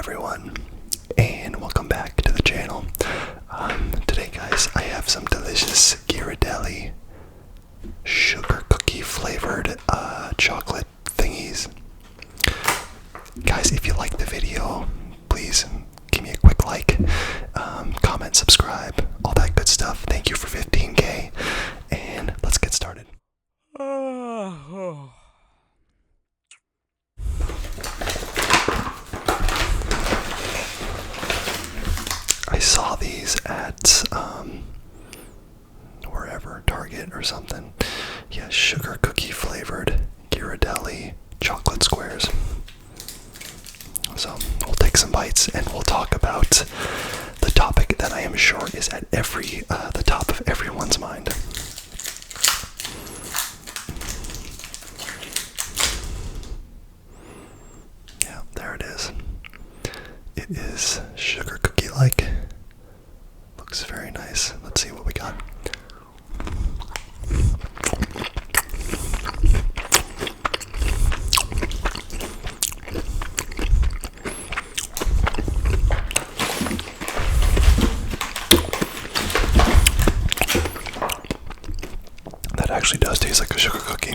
everyone, and welcome back to the channel. Today guys, I have some delicious Ghirardelli sugar cookie flavored chocolate thingies. Guys, if you like the video, please give me a quick like, comment, subscribe, all that good stuff. Thank you for 15K, and let's get started. I saw these at wherever, Target or something. Yeah, sugar cookie flavored Ghirardelli chocolate squares. So we'll take some bites and we'll talk about the topic that I am sure is at the top of everyone's mind. Yeah, there it is. It is sugar cookie like. Looks very nice. Let's see what we got. That actually does taste like a sugar cookie.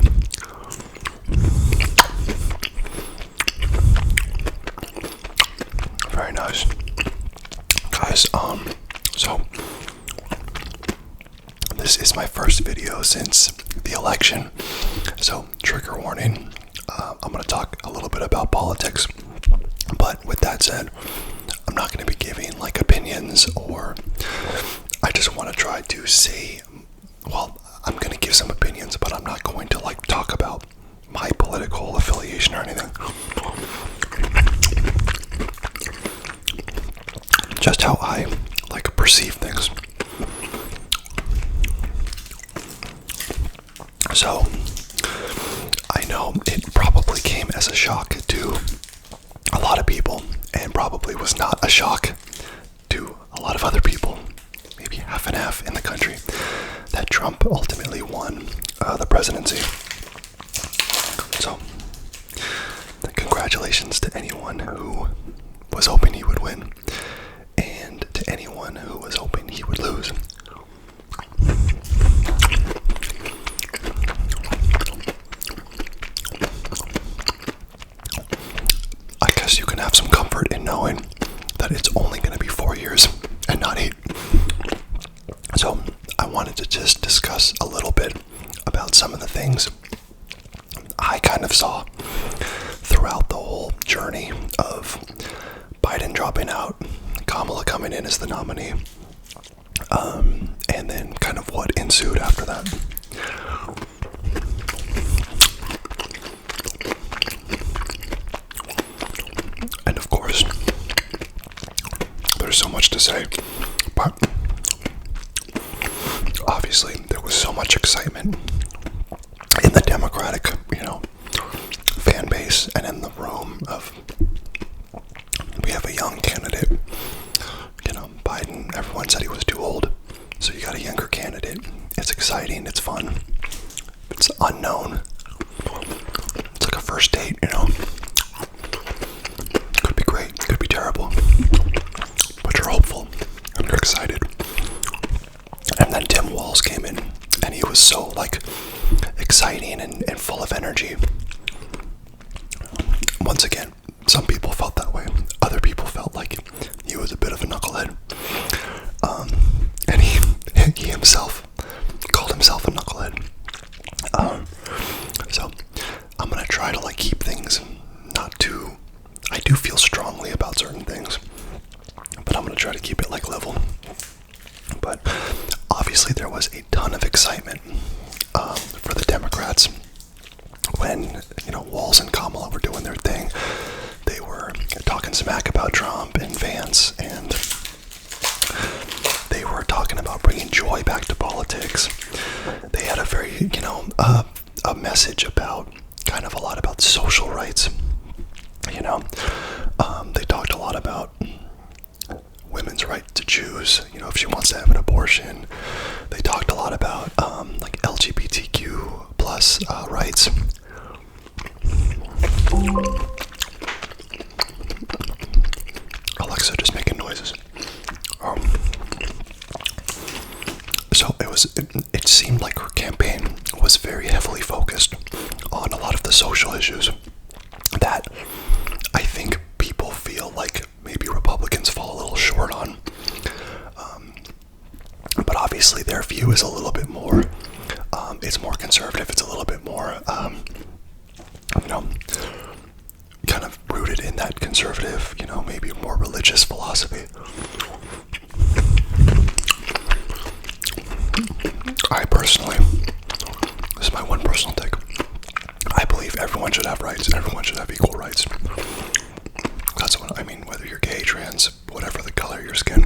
Very nice. Guys, so this is my first video since the election, so trigger warning. I'm going to talk a little bit about politics, but with that said, I'm not going to be giving like opinions, or I just want to try to say, well, I'm going to give some opinions, but I'm not going to like talk about my political affiliation or anything. Just how I like perceive things. So I know it probably came as a shock to a lot of people, and probably was not a shock to a lot of other people, maybe half and half in the country, that Trump ultimately won the presidency. So congratulations to anyone who was hoping he would win, and to anyone who was hoping he would lose. I guess you can have some comfort in knowing that it's only going to be 4 years and not 8. So I wanted to just discuss a little bit about some of the things I kind of saw throughout the whole journey of Biden dropping out, Kamala coming in as the nominee, and then kind of what ensued after that. And of course, there's so much to say, but obviously there was so much excitement in the Democratic, fan base, and in the room of, we have a young candidate. Biden, everyone said he was too old, so you got a younger candidate. It's exciting, it's fun, it's unknown. It's like a first date, Could be great, could be terrible, but you're hopeful and you're excited. And then Tim Walz came in, and he was so exciting and full of energy. Once again, some people felt that way. Other people felt like he was a bit of a knucklehead. And he himself called himself a knucklehead. So I'm going to try to keep things not too... I do feel strongly about certain things, but I'm going to try to keep it level. But obviously there was a ton of excitement for the Democrats when, Walz and Kamala were doing their thing. They were talking smack about Trump and Vance, and they were talking about bringing joy back to politics. They had a very, a message about, kind of a lot about social rights. They talked a lot about women's right to choose, if she wants to have an abortion. They talked a lot about, LGBTQ plus rights. their view is a little bit more, it's more conservative. It's a little bit more, kind of rooted in that conservative, maybe more religious philosophy. I personally, this is my one personal take, I believe everyone should have rights. Everyone should have equal rights. That's what I mean, whether you're gay, trans, whatever the color of your skin.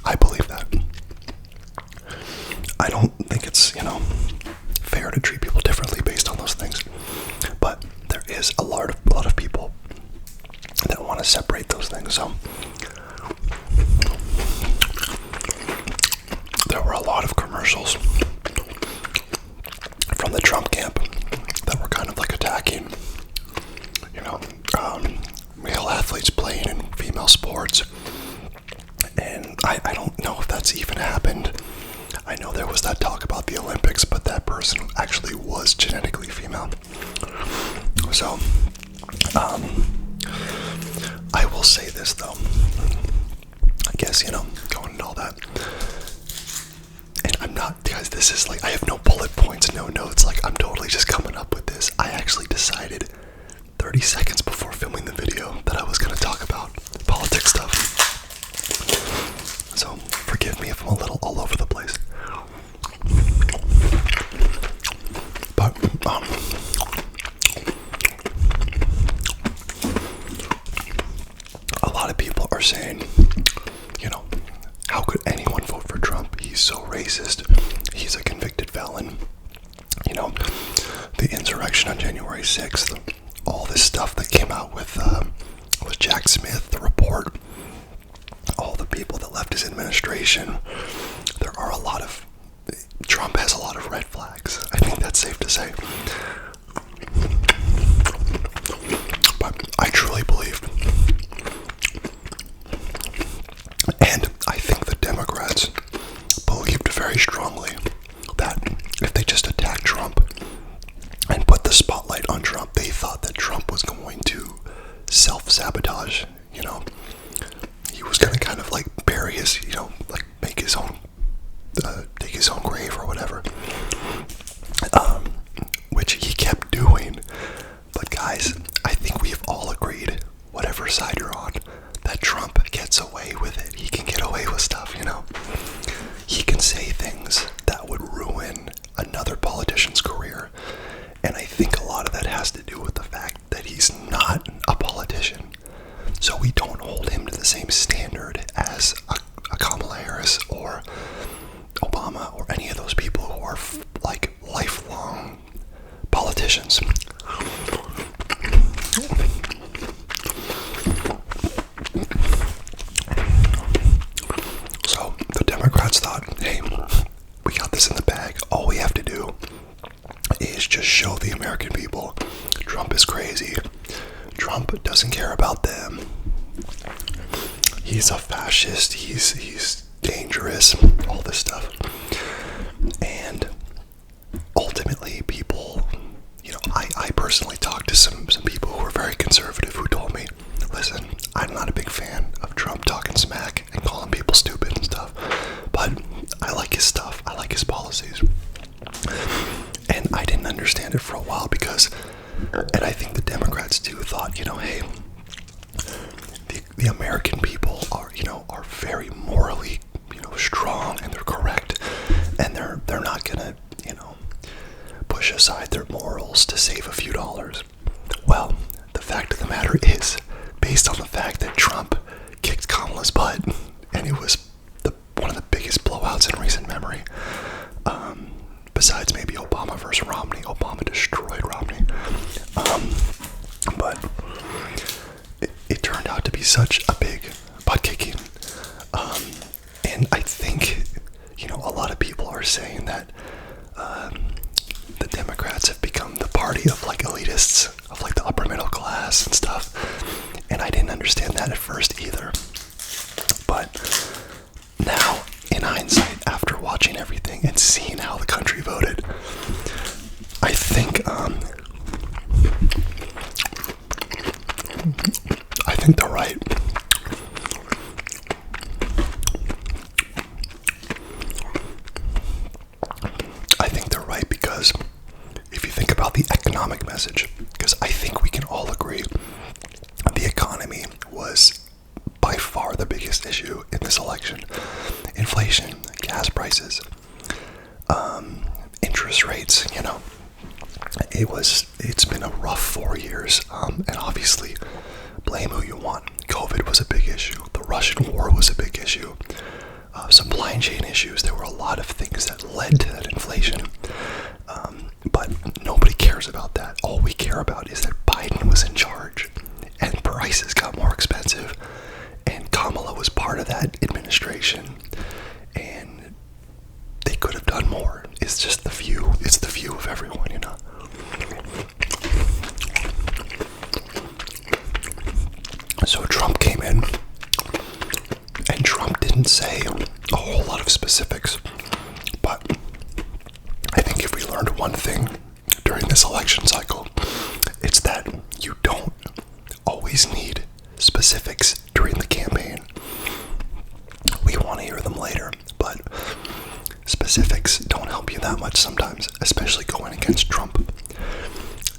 I believe that. I don't think it's, fair to treat people differently based on those things. But there is a lot of people that want to separate those things. So there were a lot of commercials from the Trump camp that were kind of like attacking, male athletes playing in female sports. And I don't know if that's even happened. I know there was that talk about the Olympics, but that person actually was genetically female. So, I will say this though. I guess, going into all that. And I'm not, guys, this is like, I have no bullet points, no notes. Like, I'm totally just coming up with this. I actually decided 30 seconds before filming the video that I was going to talk about politics stuff. So, forgive me if I'm a little all over the place. But, a lot of people are saying, how could anyone vote for Trump? He's so racist. He's a convicted felon. The insurrection on January 6th, all this stuff that came out with Jack Smith, the report, all the people that left his administration. Trump has a lot of red flags. I think that's safe to say. But I truly believe, and I think the Democrats believed very strongly that if they just attacked Trump and put the spotlight on Trump, they thought that Trump was going to self-sabotage, he was going to kind of like bury his, like make his own, dig his own grave or whatever, which he kept doing. But guys, I think we've all agreed, whatever side you're on, that Trump gets away with it. He can get away with stuff, He can say things that would ruin another politician's career. And I think a lot of that has to do with the fact that he's not a politician. So we don't hold him to the same standard as a Kamala Harris or Obama or any of those people who are like lifelong politicians. So the Democrats thought, hey, we got this in the bag. All we have to do is just show the American people Trump is crazy. Trump doesn't care about them. He's a fascist. He's dangerous. All this stuff. And ultimately, people, I personally talked to some people who were very conservative who told me, listen, I'm not a big fan of Trump talking smack and calling people stupid and stuff, but I like his stuff. I like his policies. And I didn't understand it for a while because, and I think the Democrats too thought, hey, the American people are, are very morally, strong, and they're correct, and they're not gonna, push aside their morals to save a few dollars. Well, the fact of the matter is, based on the fact that Trump kicked Kamala's butt, and it was one of the biggest blowouts in recent memory, besides maybe Obama versus Romney. Obama destroyed Romney. But it turned out to be such a big butt kicking. And I think, a lot of people are saying that the Democrats have become the party of like elitists, of like the upper middle class and stuff. And I didn't understand that at first either. But now, in hindsight, after watching everything and seeing how the country voted, I think they're right. the biggest issue in this election. Inflation, gas prices, interest rates, it's been a rough 4 years, and obviously, blame who you want. COVID was a big issue. The Russian war was a big issue. Supply chain issues. There were a lot of things that led to that inflation. But nobody cares about that. All we care about is that Biden was in charge and prices got more expensive, and Kamala was part of that administration, and they could have done more. It's just the view. It's the view of everyone, So Trump came in, and Trump didn't say a whole lot of specifics, but I think if we learned one thing during this election cycle, it's that you don't always need specifics during the campaign. We want to hear them later, but specifics don't help you that much sometimes, especially going against Trump.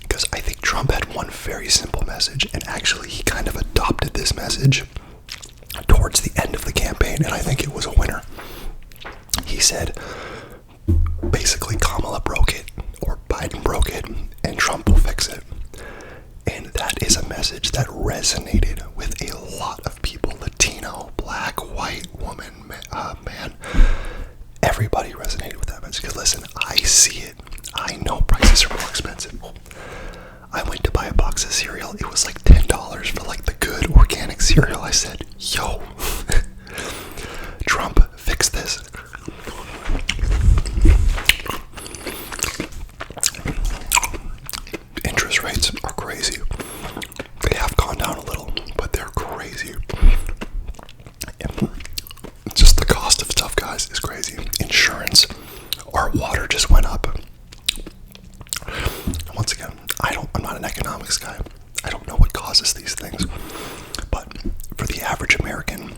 Because I think Trump had one very simple message, and actually he kind of adopted this message towards the end of the campaign, and I think it was a winner. He said, basically, Kamala broke it, or Biden broke it, and Trump will fix it. And that is a message that resonated with a lot of people, Latino, black, white, woman, man. Everybody resonated with that message. Because listen, I see it. I know prices are more expensive. I went to buy a box of cereal. It was like $10 for like the good organic cereal. I said, yo, Trump, fix this. Interest rates are crazy. They have gone down a little, but they're crazy. Just the cost of stuff, guys, is crazy. Insurance, our water just went up. Once again, I'm not an economics guy. I don't know what causes these things. But for the average American,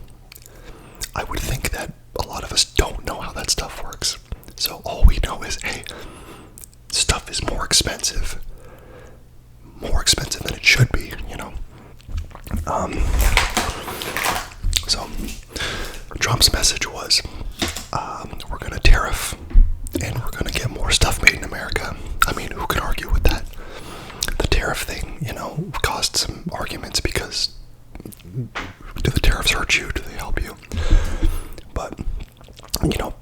I would think that a lot of us don't know how that stuff works. So all we know is, hey, stuff is more expensive than it should be, So Trump's message was, we're going to tariff and we're going to get more stuff made in America. I mean, who can argue with that? The tariff thing, caused some arguments because do the tariffs hurt you? Do they help you? But,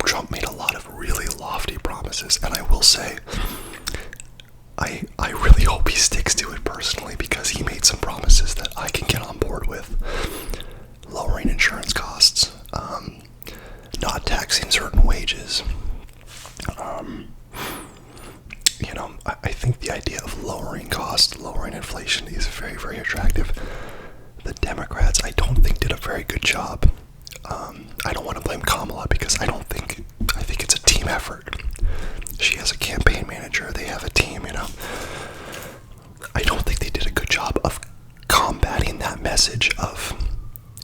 Trump made a lot of really lofty promises, and I will say, I really hope he sticks to it personally, because he made some promises that I can get on board with. Lowering insurance costs, not taxing certain wages. I think the idea of lowering costs, lowering inflation is very, very attractive. The Democrats, I don't think, did a very good job. I don't want to blame Kamala, because I think it's a team effort. She has a campaign manager, they have a team, I don't think they did a good job of combating that message of,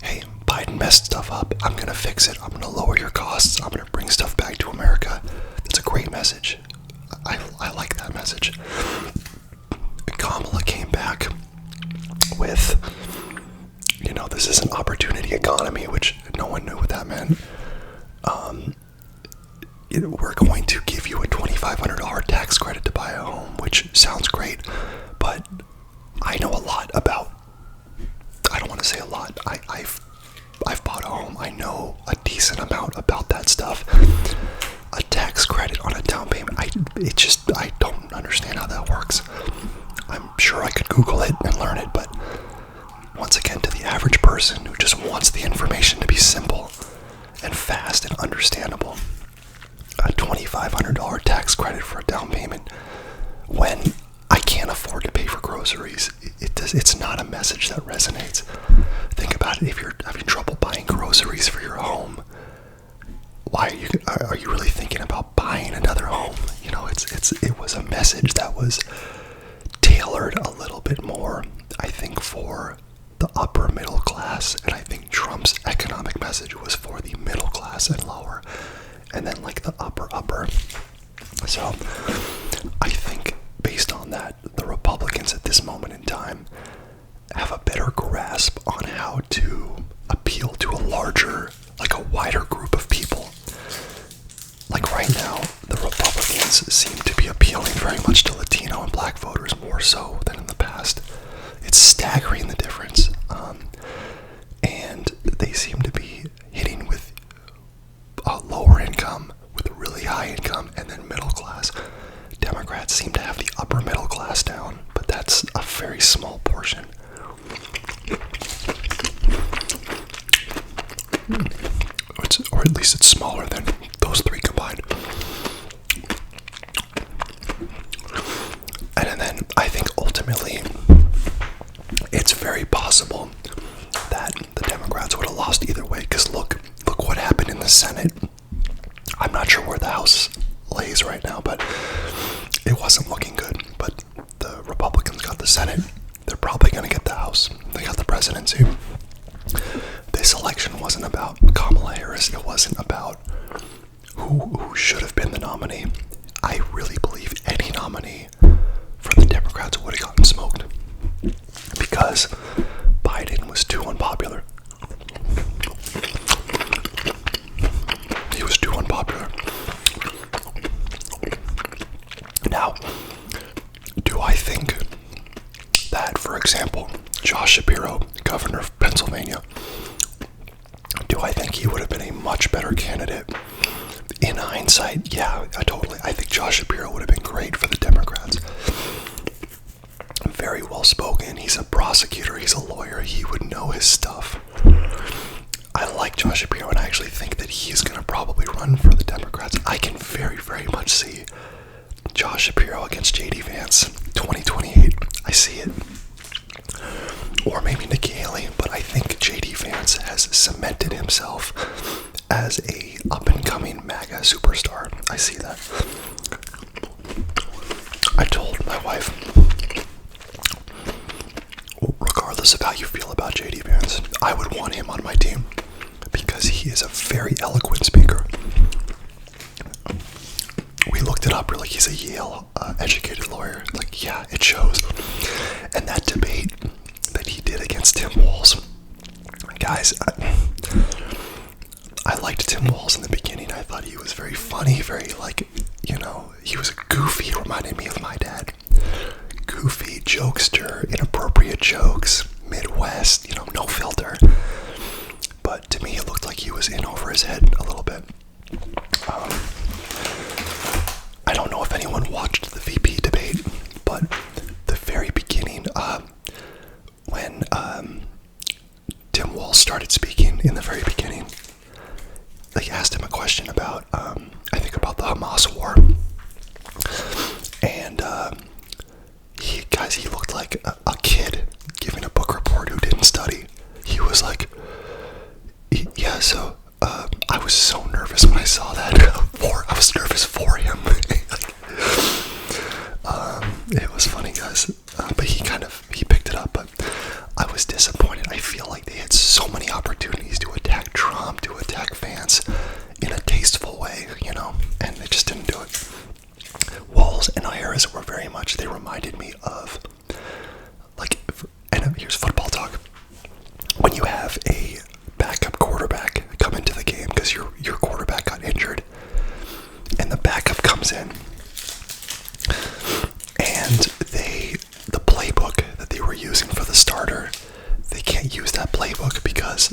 hey, Biden messed stuff up, I'm going to fix it, I'm going to lower your costs, I'm going to bring stuff back to America. That's a great message. I like that message. Kamala came back with, this is an opportunity economy, which no one knew what that meant. We're going to give you a $2,500 tax credit to buy a home, which sounds great, but I know a lot about, I don't want to say a lot, I've bought a home, I know a decent amount about that stuff. A tax credit on a down payment, I don't understand how that works. I'm sure I could Google it and learn it, but once again, to the average person who just wants the information to be simple and fast and understandable, a $2,500 tax credit for a down payment when I can't afford to pay for groceries, it's not a message that resonates. Think about it. If you're having trouble buying groceries for your home, why are you really thinking about buying another home? It was a message that was tailored a little bit more, I think, for the upper middle class, and I think Trump's economic message was for the middle class and lower, and then like the upper. So I think based on that, the Republicans at this moment in time have a better grasp on how to appeal to a larger, like a wider group of people. Like right now, the Republicans seem to be appealing very much to Latino and black voters more so than in the past. It's staggering the difference. And they seem to be hitting with a lower income, with a really high income, and then middle class. Democrats seem to have the upper middle class down, but that's a very small portion. Or at least it's smaller than those three combined. And then I think ultimately it's very possible that the Democrats would have lost either way, because look what happened in the Senate. I'm not sure where the House lays right now, but it wasn't looking good. But the Republicans got the Senate. They're probably going to get the House. They got the presidency. This election wasn't about Kamala Harris. It wasn't about who should have been the nominee. I really believe any nominee for the Democrats would have gotten smoked, because Biden was too unpopular. He was too unpopular. Now, do I think that, for example, Josh Shapiro, governor of Pennsylvania, do I think he would have been a much better candidate? In hindsight, yeah, I think Josh Shapiro would have been great for the Democrats. Very well spoken. He's a prosecutor. He's a lawyer. He would know his stuff. I like Josh Shapiro, and I actually think that he's going to probably run for the Democrats. I can very, very much see Josh Shapiro against J.D. Vance 2028. I see it. Or maybe Nikki Haley, but I think J.D. Vance has cemented himself as a up-and-coming MAGA superstar. I see that. I told my wife, regardless of how you feel about J.D. Vance, I would want him on my team because he is a very eloquent speaker. We looked it up, really. He's a Yale educated lawyer. Like, yeah, it shows. And that debate that he did against Tim Walz, guys, I liked Tim Walz in the beginning. I thought he was very funny, very, like, he was goofy. He reminded me of my dad. Goofy, jokester, inappropriate jokes, Midwest, no filter. But to me, it looked like he was in over his head a little bit. I don't know if anyone watched the VP debate, but the very beginning, when Tim Walz started speaking in the very beginning, they asked him a question about, I think about the Hamas war. And he looked like a kid giving a book report who didn't study. He was like, yeah, so I was so nervous when I saw that. I was nervous for him. It was funny, guys. But he picked it up. But I was disappointed. I feel like they had so many opportunities to attack Trump, to attack Vance in a tasteful way, and they just didn't do it. Walz and Harris were very much, they reminded me of, and here's football talk. When you have a backup quarterback come into the game because your quarterback got injured, and the backup comes in, and the playbook that they were using for the starter, they can't use that playbook because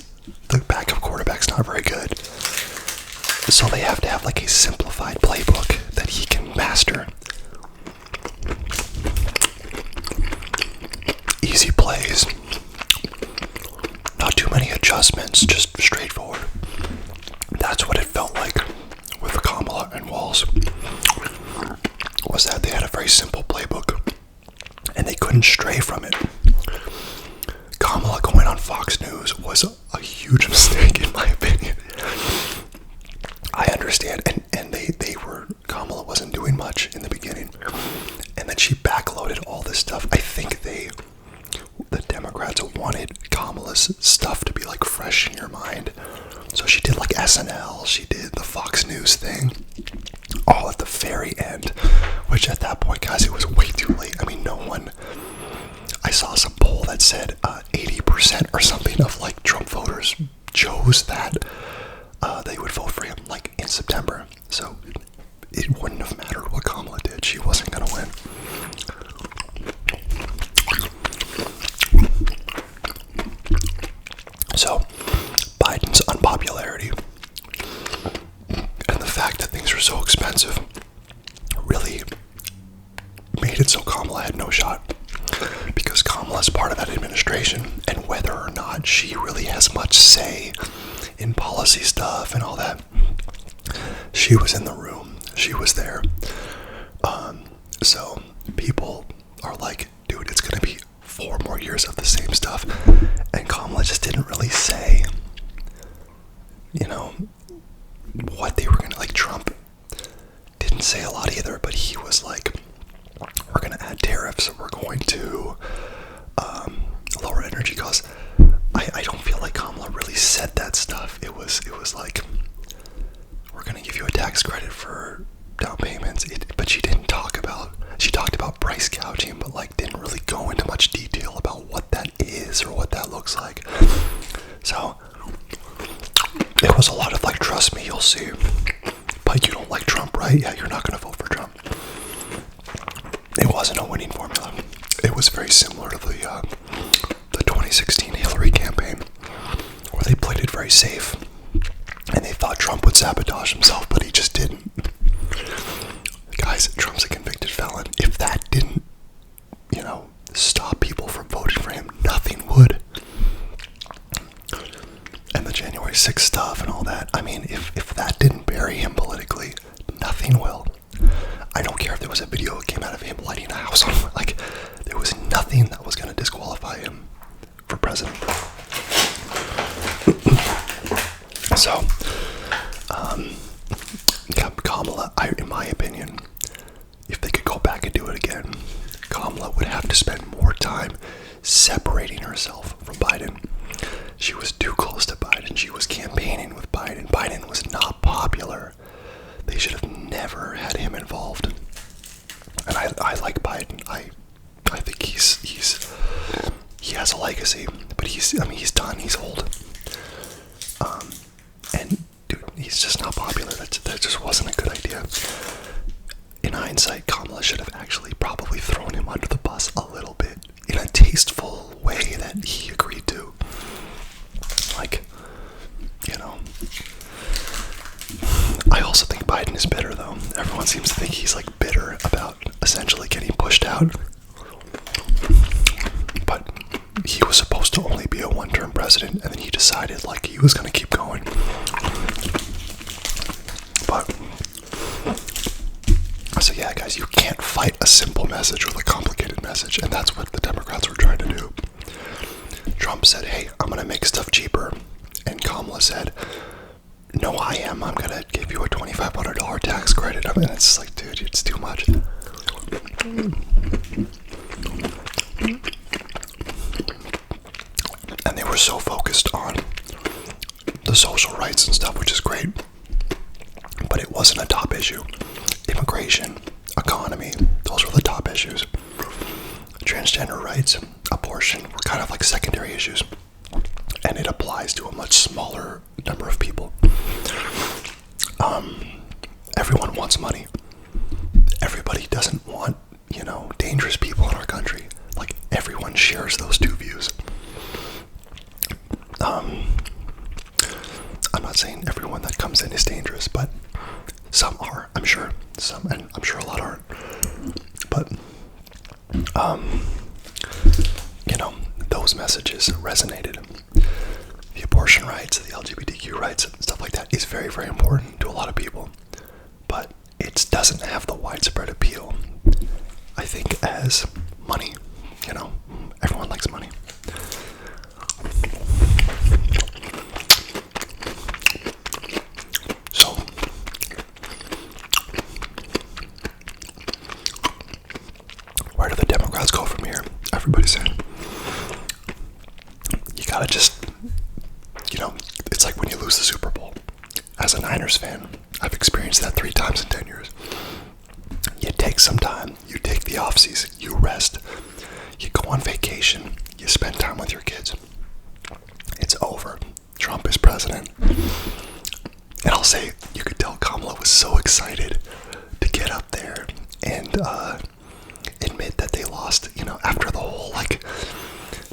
the backup quarterback's not very good. So they have to have like a simplified playbook that he can master. Easy plays, not too many adjustments, just straightforward. That's what it felt like with Kamala and Walz, was that they had a very simple playbook and they couldn't stray from it. Kamala going on Fox News was a huge mistake in my opinion. I understand, and Kamala wasn't doing much in the beginning, and then she backloaded all this stuff. I think the Democrats wanted Kamala's stuff to be like fresh in your mind, so she did like SNL, she did the Fox News thing, all at the very end, which at that point, guys, it was way too late. I mean, I saw some poll that said 80% or something of like Trump voters chose that So Biden's unpopularity and the fact that things are so expensive really made it so Kamala had no shot, because Kamala's part of that administration, and whether or not she really has much say in policy stuff and all that, she was in the room, she was there. So people are like, dude, it's gonna be 4 more years of the same stuff, and Kamala just didn't really say, what they were gonna, like, Trump didn't say a lot either, but he was like, we're gonna add tariffs, we're going to lower energy costs. I don't feel like Kamala really said that stuff. It was like, we're gonna give you a tax credit for down payments, but she talked about price gouging, but like didn't really go into much detail about what that is or what that looks like. So it was a lot of like, trust me, you'll see, but you don't like Trump, right? Yeah, you're not gonna vote for Trump. It wasn't a winning formula. It was very similar to the 2016 Hillary campaign, where they played it very safe and they thought Trump would sabotage himself, but he just didn't. Guys, Trump's a convicted felon. If that didn't, stop people from voting for him, nothing would. And the January 6th stuff and all that, I mean, if that didn't bury him politically, nothing will. I don't care if there was a video that came out of him lighting a house on fire. Like, there was nothing that was going to disqualify him for president. So, Kamala, in my opinion, if they could go back and do it again, Kamala would have to spend more time separating herself from Biden. She was too close to Biden. She was campaigning with Biden. Biden was not popular. They should have never had him involved. And I like Biden. I think he has a legacy, but he's done. He's old. And dude, he's just not popular. That just wasn't a good idea. In hindsight, Kamala should have actually probably thrown him under the bus a little bit in a tasteful way that he agreed to. Like, I also think Biden is bitter, though. Everyone seems to think he's like bitter about essentially getting pushed out. But he was supposed to only be a one-term president, and then he decided like he was going to keep going. But so yeah, guys, you can't fight a simple message with a complicated message, and that's what the Democrats were trying to do. Trump said, hey, I'm going to make stuff cheaper, and Kamala said, no, I am. I'm going to give you a $2,500 tax credit. I mean, it's like, dude, it's too much. And they were so focused on the social rights and stuff, which is great, but it wasn't a top issue. Immigration, economy, those were the top issues. Transgender rights, abortion were kind of like secondary issues, and it applies to a much smaller number of people. Everyone wants money. Everybody doesn't want, dangerous people in our country. Like, everyone shares those two views. I'm not saying everyone that comes in is dangerous, but some are, I'm sure. Some, and I'm sure a lot aren't. But, those messages resonated. The abortion rights, the LGBTQ rights, and stuff like that is very, very important to a lot of people. But it doesn't have the widespread appeal, I think, as money. Everyone likes money. So, where do the Democrats go from here? Everybody's saying. You gotta just, it's like when you lose the Super Bowl. As a Niners fan, I've experienced that 3 times in 10 years. You take some time, you take the off season, you rest, you go on vacation, you spend time with your kids. It's over. Trump is president. And I'll say, you could tell Kamala was so excited to get up there and admit that they lost, after the whole,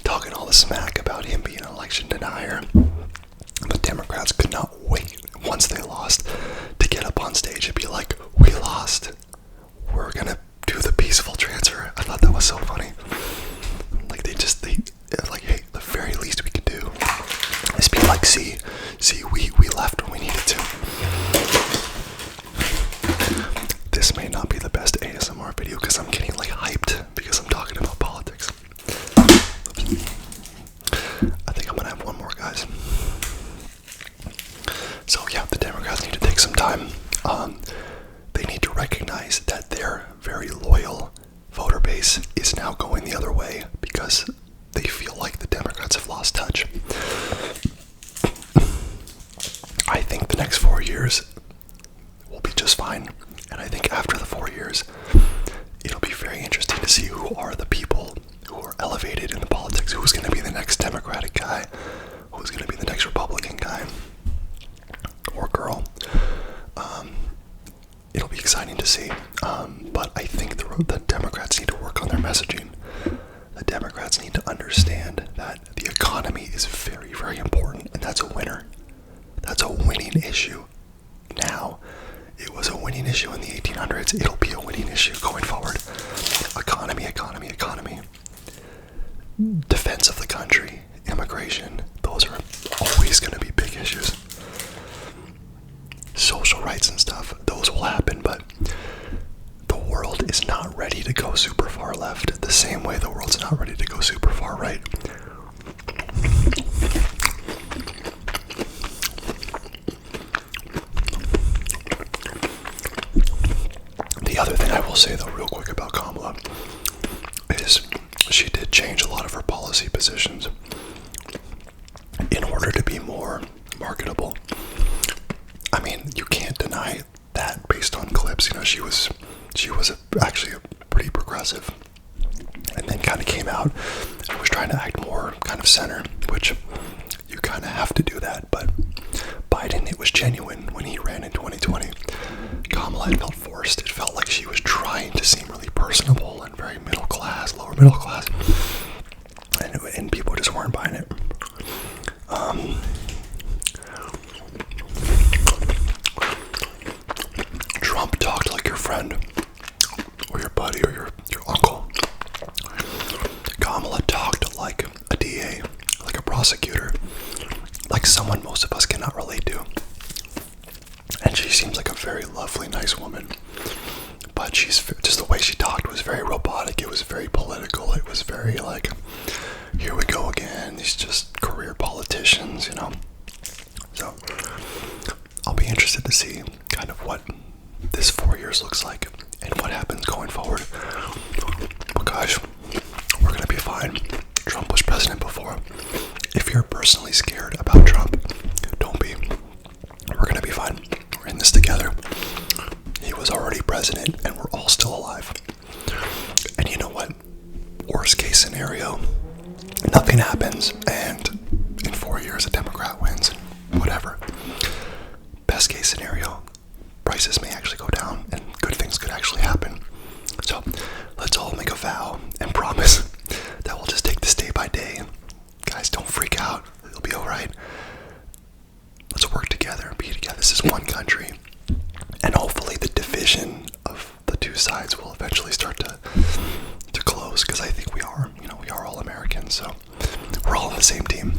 talking all the smack about him being an election denier. lost, to get up on stage and be like, we lost, we're gonna do the peaceful transfer. I thought that was so funny. Like they like, hey, the very least we can do is be like, see, we left when we needed to. This may not be the best ASMR video because I'm getting like hyped because I'm talking about politics. I think I'm gonna have one more, guys. So yeah, the Democrats need to take some time. They need to recognize that their very loyal voter base is now going the other way because they feel like the Democrats have lost touch. I think the next 4 years will be just fine. And I think after the 4 years, it'll be very interesting to see who are the people who are elevated in the politics. Who's going to be the next Democratic guy? Who's going to be the next Republican guy? Or girl? It'll be exciting to see. But I think the Democrats need to work on their messaging. The Democrats need to understand that the economy is very, very important, and that's a winner. That's a winning issue. Now, it was a winning issue in the 1800s. It'll be a winning issue going forward. Economy. Defense of the country, immigration. Those are always going to be big issues. Social rights and stuff, those will happen, but the world is not ready to go super far left the same way the world's not ready to go super far right. The other thing I will say though real quick about Kamala is she did change a lot of her policy positions in order to be more marketable. I mean, you can't deny that based on clips. You know, she was actually a pretty progressive, and then kind of came out and was trying to act more kind of center, which you kind of have to do that. But Biden, it was genuine when he ran in 2020. Kamala, it felt forced. It felt like she was trying to seem really personable and very middle class, lower middle class, and people just weren't buying it. Trump talked like your friend, or your buddy, or your uncle. Kamala talked like a DA, like a prosecutor, like someone most of us cannot relate to. And she seems like a very lovely, nice woman. But she's just the way she talked was very robotic. It was very political. It was very like, here we go again. These just career politicians, you know. So I'll be interested to see kind of what this 4 years looks like and what happens going forward. But gosh, we're gonna be fine. Trump was president before. If you're personally scared about Trump, don't be. We're gonna be fine. We're in this together. He was already president and we're all still alive. And you know what? Worst case scenario, nothing happens and in 4 years a Democrat wins. Whatever. Best case scenario, prices may actually go down and good things could actually happen. So let's all make a vow and promise that we'll just take this day by day. Guys, don't freak out. It'll be alright. Let's work together, be together. This is one country. And hopefully the division of the two sides will eventually start to close, because I think we are. You know, we are all Americans, so we're all on the same team.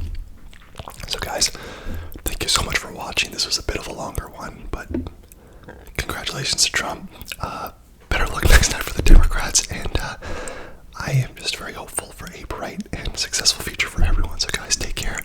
So guys, thank you so much for watching. This was a bit of a longer one, but congratulations to Trump. Better luck next time for the Democrats, and I am just very hopeful for a bright and successful future for everyone. So guys, take care.